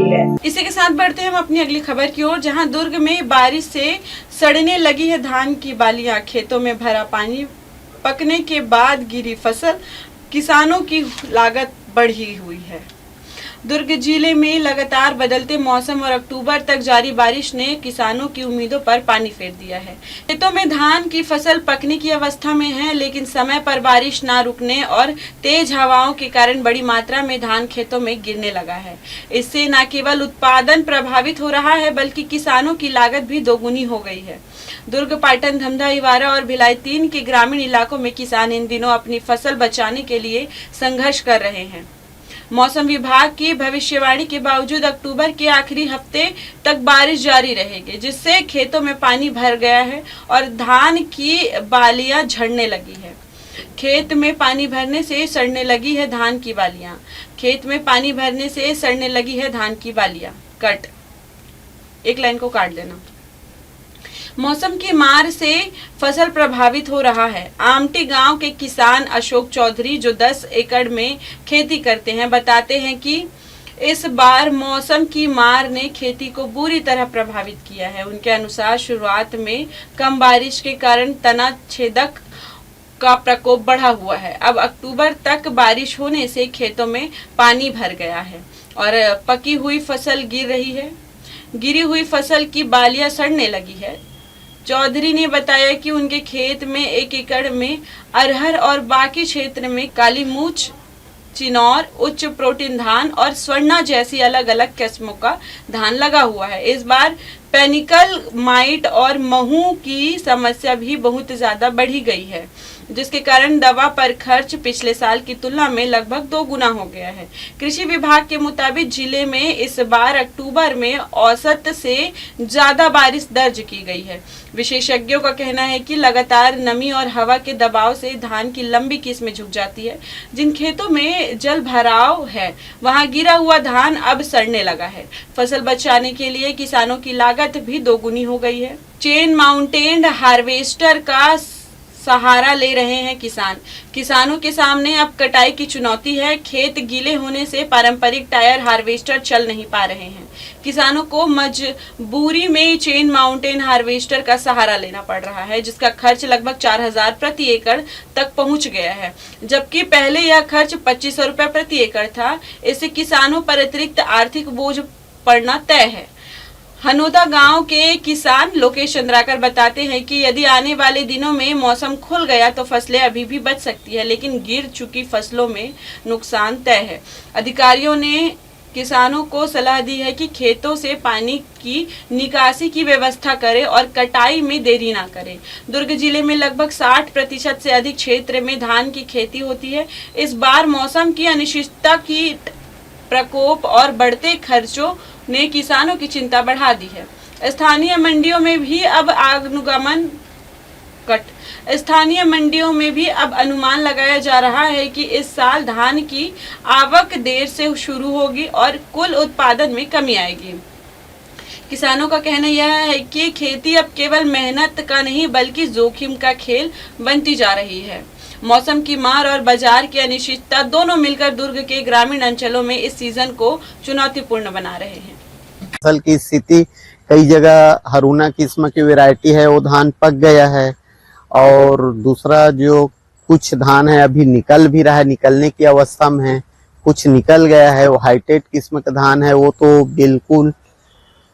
गई है। इसी के साथ बढ़ते हैं हम अपनी अगली खबर की ओर, जहां दुर्ग में बारिश से सड़ने लगी है धान की बालियां। खेतों में भरा पानी, पकने के बाद गिरी फसल, किसानों की लागत बढ़ी हुई है। दुर्ग जिले में लगातार बदलते मौसम और अक्टूबर तक जारी बारिश ने किसानों की उम्मीदों पर पानी फेर दिया है। खेतों में धान की फसल पकने की अवस्था में है, लेकिन समय पर बारिश ना रुकने और तेज हवाओं के कारण बड़ी मात्रा में धान खेतों में गिरने लगा है। इससे न केवल उत्पादन प्रभावित हो रहा है, बल्कि किसानों की लागत भी दोगुनी हो गई है। दुर्ग, पाटन, धमधा, इवारा और भिलाई 3 के ग्रामीण इलाकों में किसान इन दिनों अपनी फसल बचाने के लिए संघर्ष कर रहे हैं। मौसम विभाग की भविष्यवाणी के बावजूद अक्टूबर के आखिरी हफ्ते तक बारिश जारी रहेगी, जिससे खेतों में पानी भर गया है और धान की बालियां झड़ने लगी है। खेत में पानी भरने से सड़ने लगी है धान की बालियां। खेत में पानी भरने से सड़ने लगी है धान की बालियां। कट, एक लाइन को काट देना। मौसम की मार से फसल प्रभावित हो रहा है। आमटी गांव के किसान अशोक चौधरी, जो 10 एकड़ में खेती करते हैं, बताते हैं कि इस बार मौसम की मार ने खेती को बुरी तरह प्रभावित किया है। उनके अनुसार शुरुआत में कम बारिश के कारण तना छेदक का प्रकोप बढ़ा हुआ है। अब अक्टूबर तक बारिश होने से खेतों में पानी भर गया है और पकी हुई फसल गिर रही है। गिरी हुई फसल की बालियां सड़ने लगी है। चौधरी ने बताया कि उनके खेत में 1 एकड़ में अरहर और बाकी क्षेत्र में काली मूछ, चिनौर, उच्च प्रोटीन धान और स्वर्णा जैसी अलग अलग किस्मों का धान लगा हुआ है। इस बार पेनिकल माइट और महू की समस्या भी बहुत ज्यादा बढ़ी गई है, जिसके कारण दवा पर खर्च पिछले साल की तुलना में लगभग 2 गुना हो गया है। कृषि विभाग के मुताबिक जिले में इस बार अक्टूबर में औसत से ज्यादा बारिश दर्ज की गई है। विशेषज्ञों का कहना है कि लगातार नमी और हवा के दबाव से धान की लंबी किस्में झुक जाती है। जिन खेतों में जल भराव है, वहां गिरा हुआ धान अब सड़ने लगा है। फसल बचाने के लिए किसानों की लागत भी दोगुनी हो गई है। चेन माउंटेड हार्वेस्टर का सहारा ले रहे हैं किसान। किसानों के सामने अब कटाई की चुनौती है। खेत गीले होने से पारंपरिक टायर हार्वेस्टर चल नहीं पा रहे हैं। किसानों को मजबूरी में चेन माउंटेन हार्वेस्टर का सहारा लेना पड़ रहा है, जिसका खर्च लगभग 4000 प्रति एकड़ तक पहुंच गया है, जबकि पहले यह खर्च 2500 रुपए प्रति एकड़ था। इससे किसानों पर अतिरिक्त आर्थिक बोझ पड़ना तय है। हनोदा गांव के किसान लोकेश चंद्राकर बताते हैं कि यदि आने वाले दिनों में मौसम खुल गया तो फसलें अभी भी बच सकती है, लेकिन गिर चुकी फसलों में नुकसान तय है। अधिकारियों ने किसानों को सलाह दी है कि खेतों से पानी की निकासी की व्यवस्था करें और कटाई में देरी ना करें। दुर्ग जिले में लगभग 60% से अधिक क्षेत्र में धान की खेती होती है। इस बार मौसम की अनिश्चितता की प्रकोप और बढ़ते खर्चों ने किसानों की चिंता बढ़ा दी है। स्थानीय मंडियों में भी अब अनुमान लगाया जा रहा है कि इस साल धान की आवक देर से शुरू होगी और कुल उत्पादन में कमी आएगी। किसानों का कहना यह है कि खेती अब केवल मेहनत का नहीं, बल्कि जोखिम का खेल बनती जा रही है। मौसम की मार और बाजार की अनिश्चितता दोनों मिलकर दुर्ग के ग्रामीण अंचलों में इस सीजन को चुनौतीपूर्ण बना रहे हैं। फसल की स्थिति, कई जगह हरूना किस्म की वैरायटी है, वो धान पक गया है, और दूसरा जो कुछ धान है अभी निकल भी रहा है, निकलने की अवस्था में है, कुछ निकल गया है। वो हाईटेट किस्म का धान है, वो तो बिल्कुल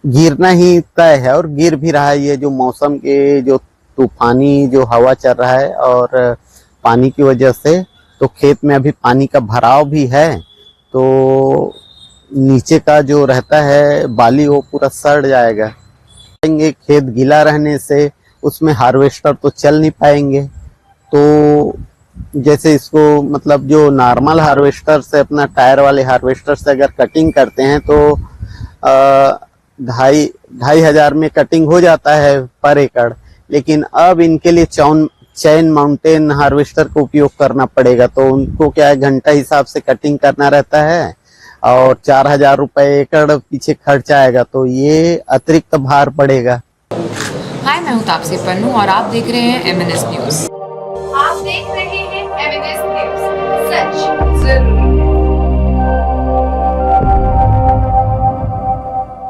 गिरना ही तय है और गिर भी रहा है। ये जो मौसम के जो तूफानी जो हवा चल रहा है और पानी की वजह से, तो खेत में अभी पानी का भराव भी है, तो नीचे का जो रहता है बाली वो पूरा सड़ जाएगा। खेत गीला रहने से उसमें हार्वेस्टर तो चल नहीं पाएंगे। तो जैसे इसको मतलब जो नॉर्मल हार्वेस्टर से, अपना टायर वाले हार्वेस्टर से अगर कटिंग करते हैं तो 2,500 में कटिंग हो जाता है पर एकड़, लेकिन अब इनके लिए चेन माउंटेन हार्वेस्टर का उपयोग करना पड़ेगा। तो उनको क्या है, घंटा हिसाब से कटिंग करना रहता है और 4000 रुपए एकड़ पीछे खर्च आएगा, तो ये अतिरिक्त भार पड़ेगा। हाय, मैं हूँ तापसी पन्नू और आप देख रहे हैं MNS न्यूज। आप देख रहे हैं MNS न्यूज, सच जरूर।